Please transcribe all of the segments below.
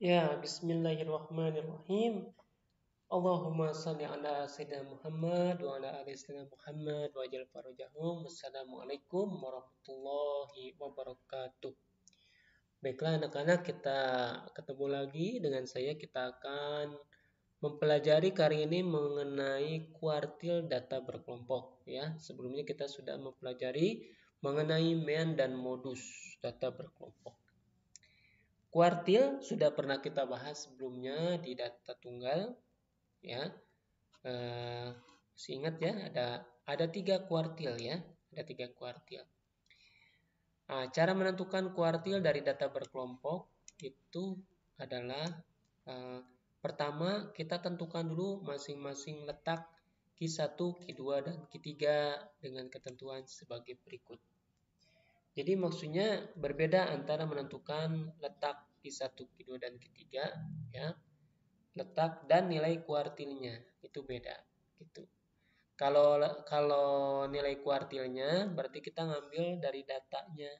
Ya, bismillahirrahmanirrahim. Allahumma salli ala Sayyidina Muhammad wa ala ali Sayyidina Muhammad wa ajal farajahum. Wassalamualaikum warahmatullahi wabarakatuh. Baiklah anak-anak, kita ketemu lagi dengan saya. Kita akan mempelajari kali ini mengenai kuartil data berkelompok ya. Sebelumnya kita sudah mempelajari mengenai mean dan modus data berkelompok. Kuartil sudah pernah kita bahas sebelumnya di data tunggal, ya. Ingat ya, ada 3 kuartil ya, ada 3 kuartil. Cara menentukan kuartil dari data berkelompok itu adalah pertama kita tentukan dulu masing-masing letak Q1, Q2, dan Q3 dengan ketentuan sebagai berikut. Jadi maksudnya berbeda antara menentukan letak Q1, Q2, dan Q3 ya. Letak dan nilai kuartilnya itu beda gitu. Kalau nilai kuartilnya berarti kita ngambil dari datanya.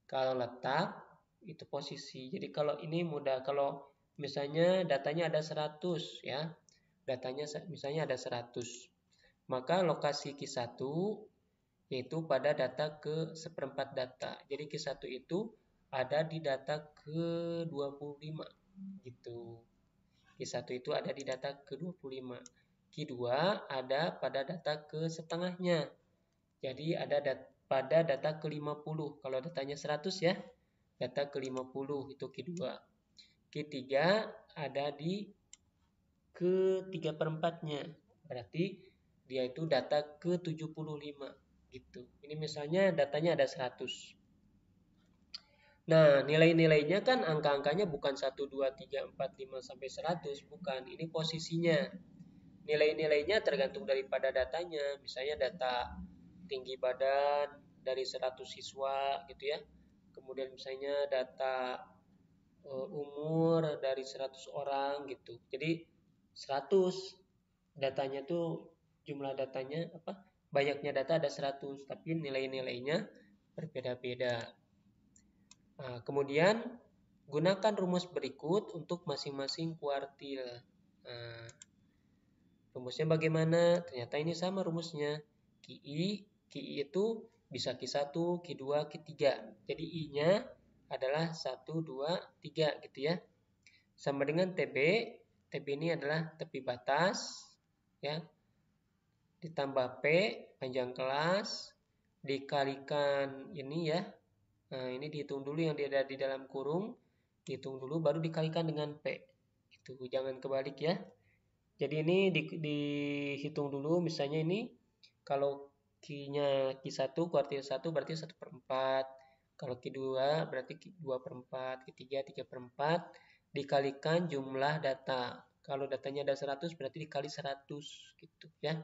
Kalau letak itu posisi. Jadi kalau ini mudah, kalau misalnya datanya ada 100 ya. Datanya misalnya ada 100. Maka lokasi Q1 yaitu pada data ke seperempat data. Jadi Q1 itu ada di data ke-25 gitu. Q1 itu ada di data ke-25. Q2 ada pada data ke setengahnya. Jadi ada pada data ke-50. Kalau datanya 100 ya, data ke-50 itu Q2. Q3 ada di ke-3/4-nya. Berarti dia itu data ke-75 gitu. Ini misalnya datanya ada 100. Nah, nilai-nilainya kan angka-angkanya bukan 1, 2, 3, 4, 5 sampai 100, bukan. Ini posisinya. Nilai-nilainya tergantung daripada datanya. Misalnya data tinggi badan dari 100 siswa gitu ya. Kemudian misalnya data umur dari 100 orang gitu. Jadi 100 datanya tuh jumlah datanya apa? Banyaknya data ada 100, tapi nilai-nilainya berbeda-beda. Nah, kemudian gunakan rumus berikut untuk masing-masing kuartil. Nah, rumusnya bagaimana? Ternyata ini sama rumusnya. QI itu bisa Q1, Q2, Q3. Jadi I-nya adalah 1, 2, 3 gitu ya. Sama dengan TB. TB ini adalah tepi batas ya. Ditambah P panjang kelas dikalikan ini ya. Nah, ini dihitung dulu yang ada di dalam kurung, dihitung dulu baru dikalikan dengan P. Itu jangan kebalik ya. Jadi ini dihitung dulu, misalnya ini kalau Q-nya Q1 kuartil 1 berarti 1/4. Kalau Q2 berarti 2/4, Q3 3/4 dikalikan jumlah data. Kalau datanya ada 100 berarti dikali 100 gitu ya.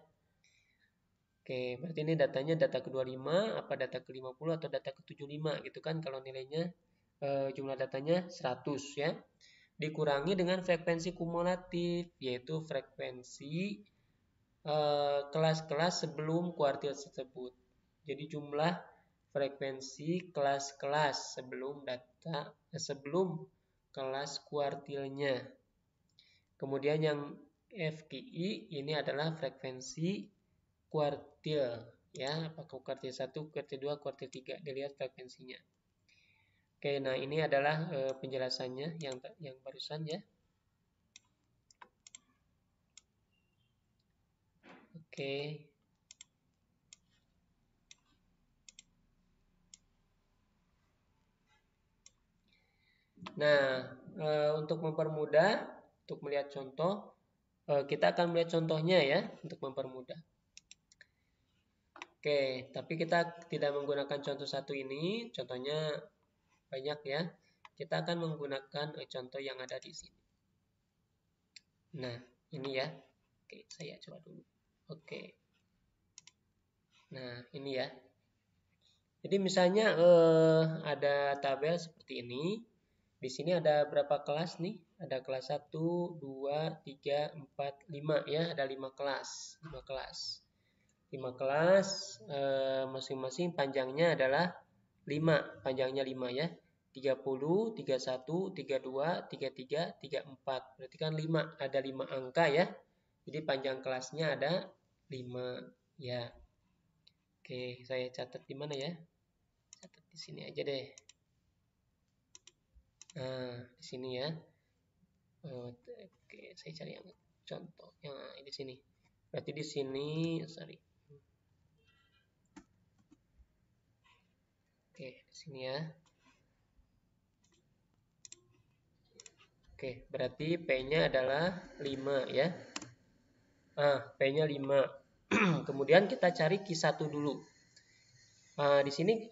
Oke, berarti ini datanya data ke-25, apa data ke-50 atau data ke-75 gitu kan kalau nilainya jumlah datanya 100 ya. Dikurangi dengan frekuensi kumulatif, yaitu frekuensi kelas-kelas sebelum kuartil tersebut. Jadi jumlah frekuensi kelas-kelas sebelum sebelum kelas kuartilnya. Kemudian yang FKI ini adalah frekuensi kuartil ya, apakah kuartil 1, kuartil 2, kuartil 3, dilihat frekuensinya. Oke, nah ini adalah penjelasannya yang barusan ya. Oke. Nah, untuk mempermudah, untuk melihat contoh, kita akan melihat contohnya ya, untuk mempermudah. Oke, tapi kita tidak menggunakan contoh satu ini, contohnya banyak ya. Kita akan menggunakan contoh yang ada di sini. Nah, ini ya. Oke, saya coba dulu. Oke. Nah, ini ya. Jadi misalnya ada tabel seperti ini. Di sini ada berapa kelas nih? Ada kelas 1, 2, 3, 4, 5 ya. Ada 5 kelas. 5 kelas. 5 kelas masing-masing panjangnya adalah 5. Panjangnya 5 ya. 30, 31, 32, 33, 34. Berarti kan 5, ada 5 angka ya. Jadi panjang kelasnya ada 5 ya. Oke, saya catat di mana ya? Catat di sini aja deh. Nah, di sini ya. Oke, saya cari yang contohnya di sini. Berarti di sini, sorry. Oke, di sini ya. Oke, berarti P-nya adalah 5 ya. P-nya 5. Kemudian kita cari Q1 dulu. Di sini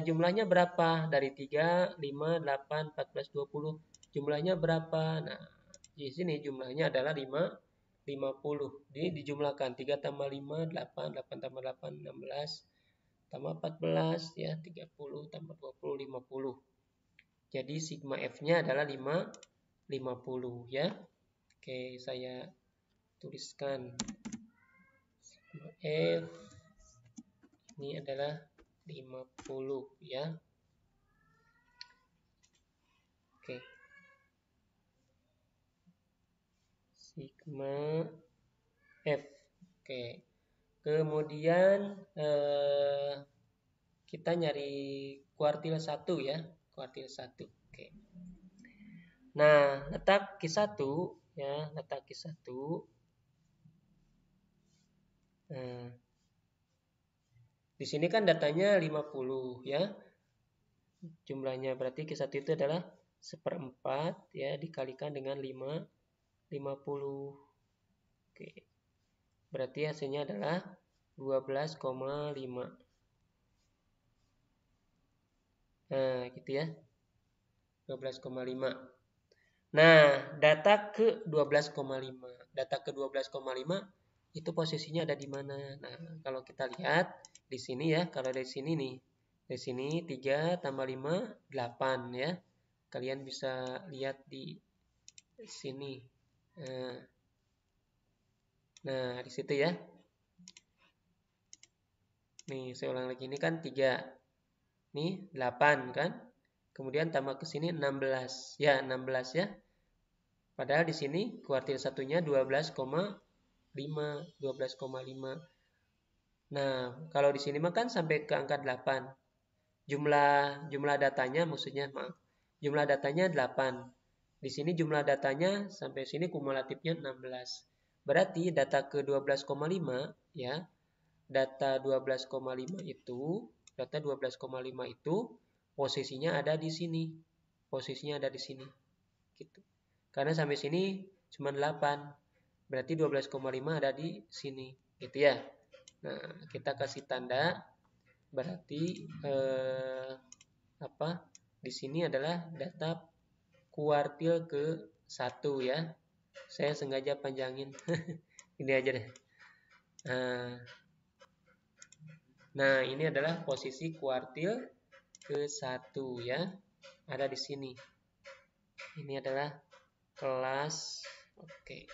jumlahnya berapa? Dari 3, 5, 8, 14, 20. Jumlahnya berapa? Nah, di sini jumlahnya adalah 5, 50. Jadi dijumlahkan 3 tambah 5, 8, 8 tambah 8, 16, tambah 14, ya 30, tambah 20, 50. Jadi sigma F-nya adalah 5, 50 ya. Oke, saya tuliskan sigma F ini adalah 50 ya. Oke. Sigma F. Oke. Kemudian kita nyari kuartil 1 ya. Kuartil 1. Oke. Nah, letak Q1 ya, letak Q1. Nah, di sini kan datanya 50 ya. Jumlahnya berarti Q1 itu adalah 1/4 ya dikalikan dengan 50. Oke. Berarti hasilnya adalah 12,5. Nah, gitu ya. 12,5. Nah, data ke 12,5. Data ke 12,5 itu posisinya ada di mana? Nah, kalau kita lihat di sini ya, kalau dari sini nih. Dari sini 3 tambah 5, 8 ya. Kalian bisa lihat di sini. Nah, di situ ya. Nih, saya ulang lagi. Ini kan 3. Nih, 8 kan? Kemudian tambah ke sini 16. Ya, 16 ya. Padahal di sini kuartil satunya 12,5. Nah, kalau di sini mah kan sampai ke angka 8. Jumlah datanya maksudnya, maaf. Jumlah datanya 8. Di sini jumlah datanya sampai sini kumulatifnya 16. Berarti data ke 12,5 ya. Data 12,5 itu posisinya ada di sini. Posisinya ada di sini. Gitu. Karena sampai sini cuma 8. Berarti 12,5 ada di sini. Gitu ya. Nah, kita kasih tanda berarti di sini adalah data kuartil ke 1 ya. Saya sengaja panjangin. Ini aja deh. Nah, ini adalah posisi kuartil ke 1 ya. Ada di sini. Ini adalah kelas. Oke.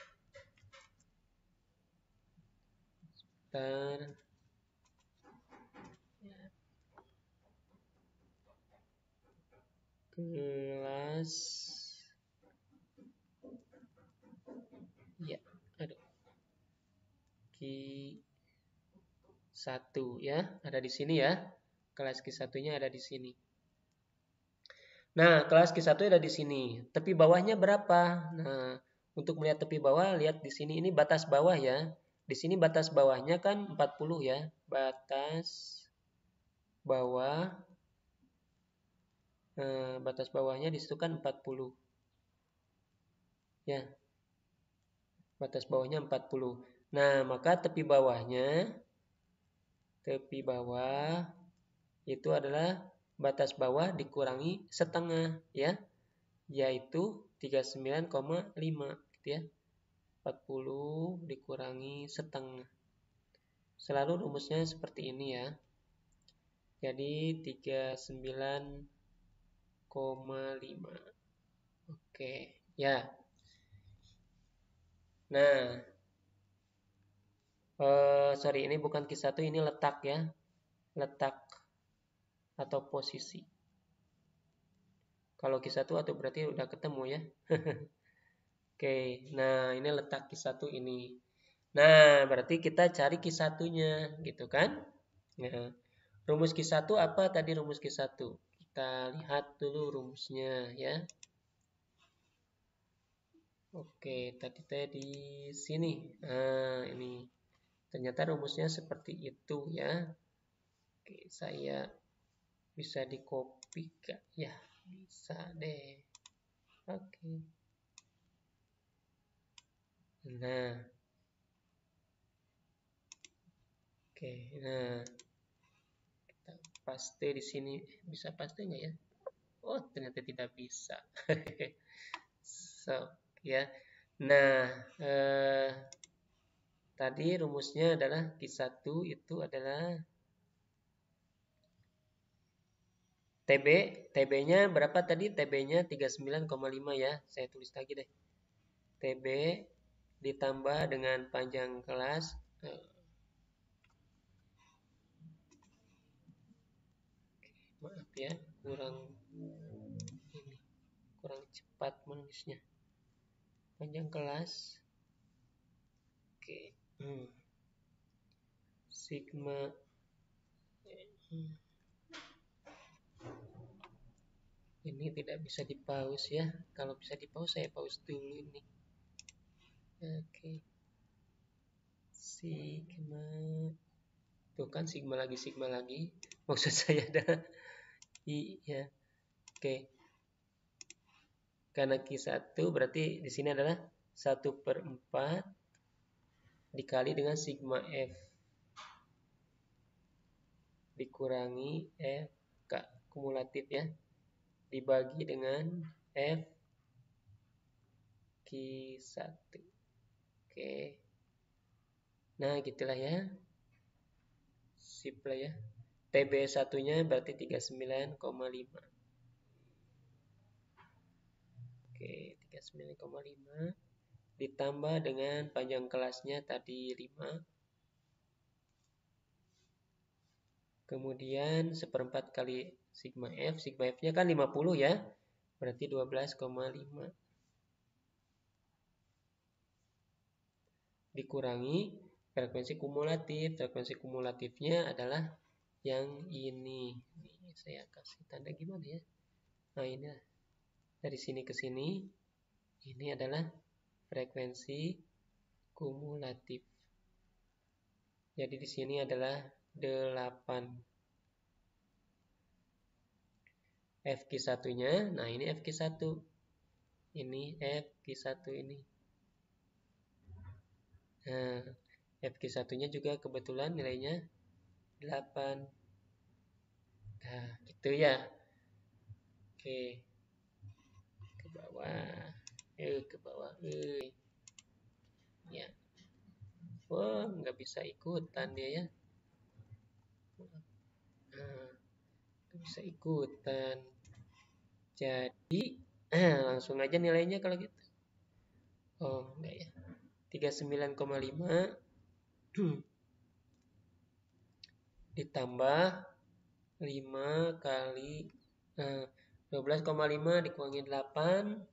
Kelas ya, aduh. Q1 ya, ada di sini ya. Kelas Q1-nya ada di sini. Nah, kelas Q1 ada di sini. Tepi bawahnya berapa? Nah, untuk melihat tepi bawah, lihat di sini ini batas bawah ya. Di sini batas bawahnya kan 40 ya. Batas bawah. Batas bawahnya di situ kan 40. Ya. Batas bawahnya 40. Nah, maka tepi bawah itu adalah batas bawah dikurangi setengah ya. Yaitu 39,5 gitu ya. 40 dikurangi setengah. Selalu rumusnya seperti ini ya. Jadi 39,5. Oke, ya. Nah, sorry ini bukan Q1, ini letak ya. Letak atau posisi. Kalau Q1 atau berarti udah ketemu ya. Oke, nah ini letak Q1 ini. Nah, berarti kita cari Q1-nya, gitu kan? Nah, rumus Q1 apa tadi rumus Q1? Kita lihat dulu rumusnya ya. Oke, tadi di sini. Nah, ini. Ternyata rumusnya seperti itu ya. Oke, saya bisa di copy gak? Ya, bisa deh. Oke. Nah, oke. Nah, kita paste di sini. Bisa paste nggak ya? Oh, ternyata tidak bisa. So, ya. Nah, tadi rumusnya adalah Q1 itu adalah TB. TB-nya berapa tadi? TB-nya 39,5 ya. Saya tulis lagi deh. TB ditambah dengan panjang kelas. Maaf ya, kurang cepat menulisnya. Panjang kelas. Oke. Sigma ini tidak bisa di-pause ya. Kalau bisa di-pause saya pause dulu ini. Oke. Sigma. Tuh kan sigma lagi. Maksud saya ada I ya. Oke. Karena Q1 berarti di sini adalah 1/4 dikali dengan sigma F dikurangi F kumulatif ya. Dibagi dengan F Q1. Oke. Nah, gitulah ya. Sip lah ya. TB satunya berarti 39,5. Oke, 39,5 ditambah dengan panjang kelasnya tadi 5. Kemudian 1/4 kali sigma F. Sigma F-nya kan 50 ya. Berarti 12,5. Dikurangi frekuensi kumulatif. Frekuensi kumulatifnya adalah yang ini. Ini saya kasih tanda gimana ya? Nah, ini dari sini ke sini. Ini adalah frekuensi kumulatif. Jadi di sini adalah 8. FQ1-nya, nah ini FQ1. Ini FQ1 ini. Nah, FQ1-nya juga kebetulan nilainya 8. Nah, gitu ya. Oke. Ke bawah. Ke bawah. Ya. Wah, nggak bisa ikutan dia ya. Nah, nggak bisa ikutan. Jadi, langsung aja nilainya kalau gitu. Oh, enggak ya. 39,5 ditambah 5 kali 12,5 dikurangi 8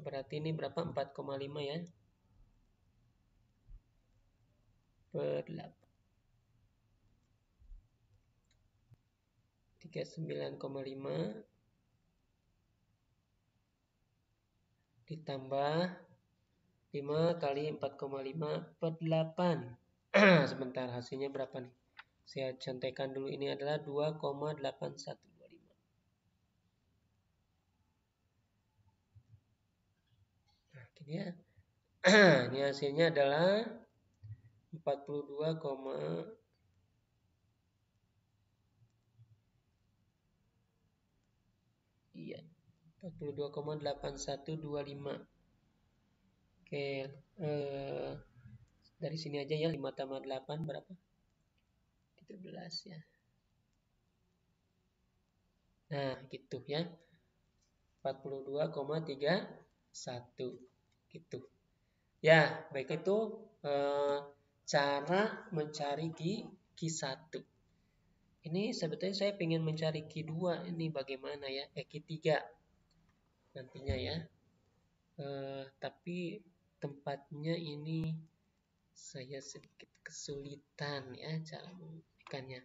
berarti ini berapa? 4,5 ya per 8 39,5 ditambah 5 kali 4,5 per 8. Sebentar, hasilnya berapa nih? Saya contekan dulu, ini adalah 2,8125. Nah, gini ya. Ini hasilnya adalah 42, iya, 42,8125. Oke, dari sini aja ya, 5 tambah 8 berapa? 13 ya. Nah, gitu ya. 42,31 gitu. Ya, baik itu cara mencari Q1. Ini sebetulnya saya ingin mencari Q2 ini bagaimana ya, Q3 nantinya ya. Tapi tempatnya ini saya sedikit kesulitan ya cara membukanya.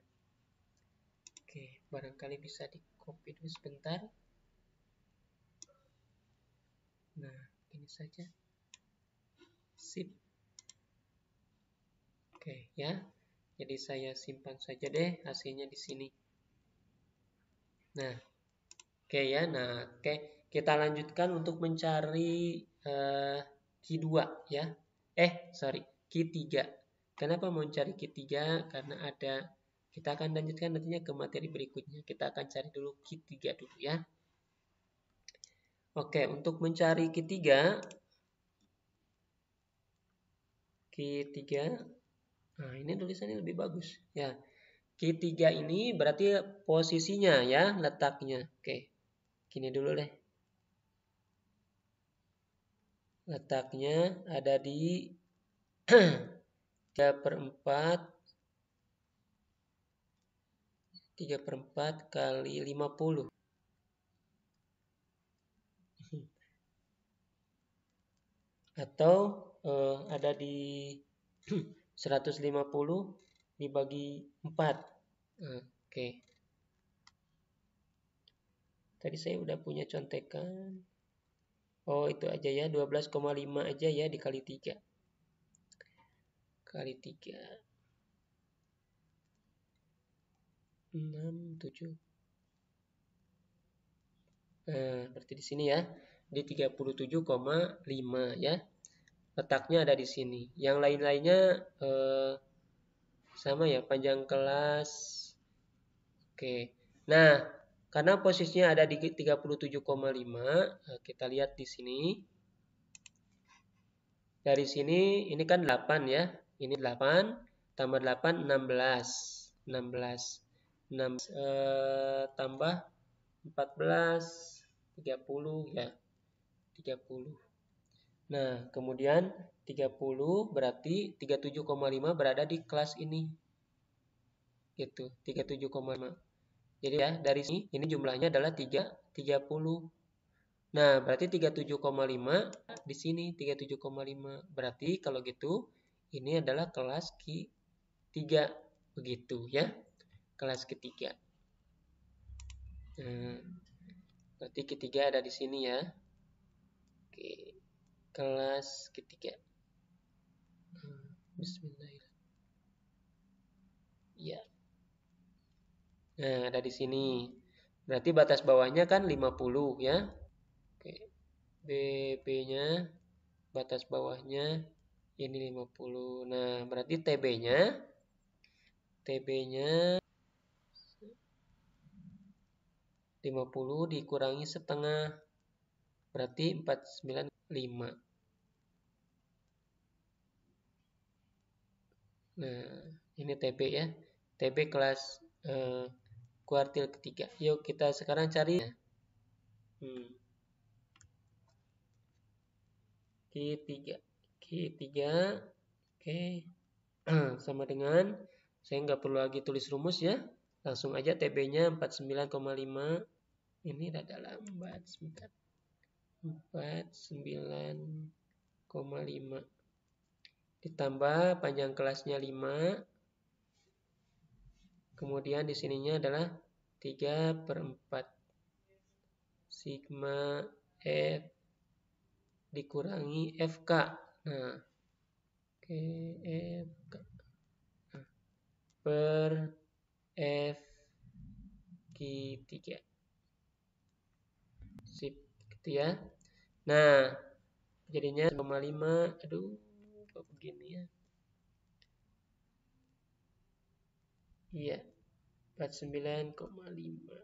Oke, barangkali bisa di copy dulu sebentar. Nah, ini saja. Sip. Oke, ya. Jadi saya simpan saja deh hasilnya di sini. Nah, oke ya. Nah, oke. Kita lanjutkan untuk mencari Q2 ya. Sorry, Q3. Kenapa mau cari Q3? Karena kita akan lanjutkan nantinya ke materi berikutnya. Kita akan cari dulu Q3 dulu ya. Oke, untuk mencari Q3, nah ini tulisannya lebih bagus ya. Q3 ini berarti posisinya ya, letaknya. Oke, gini dulu deh. Letaknya ada di 3/4 kali 50. Atau ada di 150 dibagi 4. Oke. Tadi saya udah punya contekan. Oh, itu aja ya, 12,5 aja ya dikali 3. Kali 3. 6, 7. Nah, berarti di sini ya, di 37,5 ya. Letaknya ada di sini. Yang lain-lainnya sama ya, panjang kelas. Oke. Nah, karena posisinya ada di 37,5, kita lihat di sini. Dari sini ini kan 8 ya. Ini 8 tambah 8 16. 16. 6 tambah 14 30 ya. 30. Nah, kemudian 30 berarti 37,5 berada di kelas ini. Gitu, 37,5. Jadi ya, dari sini ini jumlahnya adalah 30. Nah, berarti 37,5 di sini 37,5. Berarti kalau gitu ini adalah kelas Q3 begitu ya. Kelas ketiga. Nah, berarti ketiga ada di sini ya. Oke. Kelas ketiga. Bismillahirrahmanirrahim. Ya. Nah, ada di sini. Berarti batas bawahnya kan 50 ya. Oke. BB-nya batas bawahnya ini 50. Nah, berarti TB-nya 50 dikurangi setengah. Berarti 495. Nah, ini TB ya. TB kelas kuartil ketiga. Yuk kita sekarang cari. Q3. Oke. Sama dengan, saya nggak perlu lagi tulis rumus ya. Langsung aja TB-nya 49,5. Ini rada lambat sebentar. 49,5. Ditambah panjang kelasnya 5. Kemudian di sininya adalah 3/4 sigma F dikurangi FK. Nah, oke, FK per F Q3. Sip, gitu ya. Nah, jadinya 5. Aduh, kok begini ya? Iya, 49,5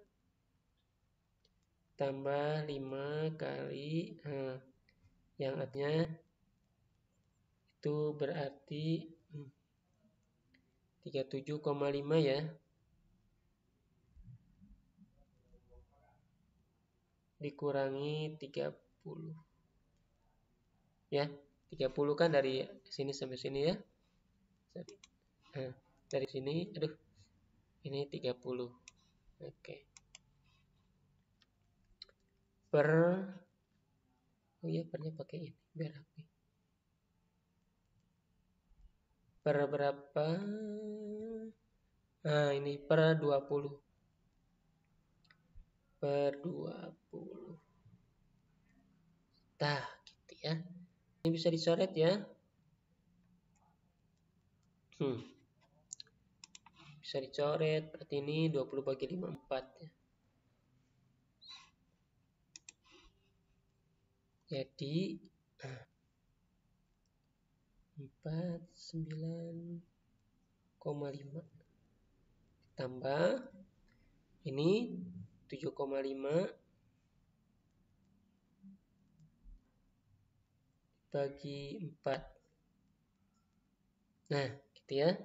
tambah 5 kali yang artinya itu berarti 37,5 ya. Dikurangi 30. Ya, 30 kan dari sini sampai sini ya. Dari sini, aduh. Ini 30. Oke. Per, oh iya pernya pakai ini biar rapi. Per berapa? Nah, ini per 20. Per 20. Nah, gitu ya. Ini bisa dicoret ya. Bisa dicoret, berarti ini 20 bagi 5, 4 ya. Jadi 49,5 tambah ini 7,5 bagi 4. Nah, gitu ya.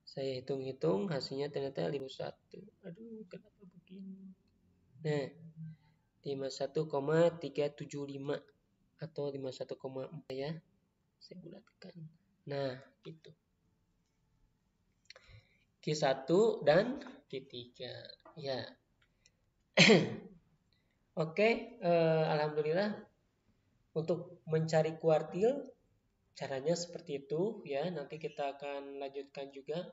Saya hitung-hitung hasilnya ternyata 51. Aduh, kenapa begini? Nah, 51,375 atau 51,4 ya. Saya bulatkan. Nah, gitu. Q1 dan Q3. Ya. Oke, alhamdulillah untuk mencari kuartil caranya seperti itu ya. Nanti kita akan lanjutkan juga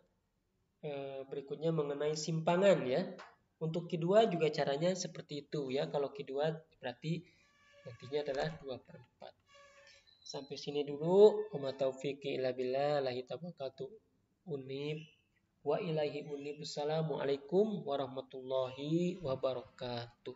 berikutnya mengenai simpangan ya. Untuk Q2 juga caranya seperti itu ya. Kalau Q2 berarti nantinya adalah 2/4. Sampai sini dulu. Wa taufiqi illa billah, lahi tawakkaltu. Unib wa ilaihi unib. Assalamualaikum warahmatullahi wabarakatuh.